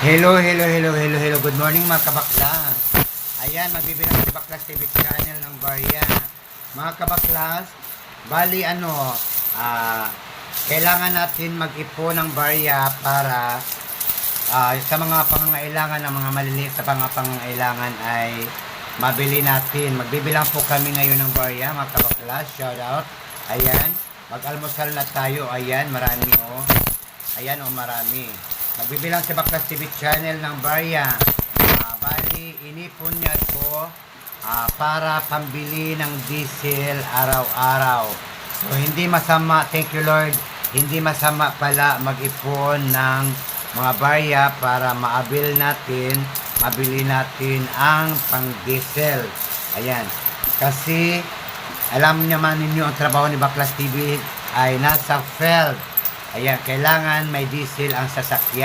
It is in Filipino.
Hello, hello, hello, hello, hello. Good morning mga kabaklas. Ayan, magbibilang si Baklas TV channel ng Barya. Mga kabaklas, bali kailangan natin mag-ipon ng Barya para sa mga pangangailangan ng mga maliliit sa pangangailangan ay mabili natin. Magbibilang po kami ngayon ng Barya, mga kabaklas. Shout out. Ayan, mag-almusal na tayo. Ayan, marami oh. Ayan oh, marami. Magbibilang si Baklas TV channel ng Barya. Bali, inipon niya ito para pambili ng diesel araw-araw. So, hindi masama, thank you Lord, hindi masama pala mag-ipon ng mga Barya para mabili natin ang pang-diesel. Ayan. Kasi, alam naman ninyo ang trabaho ni Baklas TV ay nasa field. Ayan, kailangan may diesel ang sasakyan.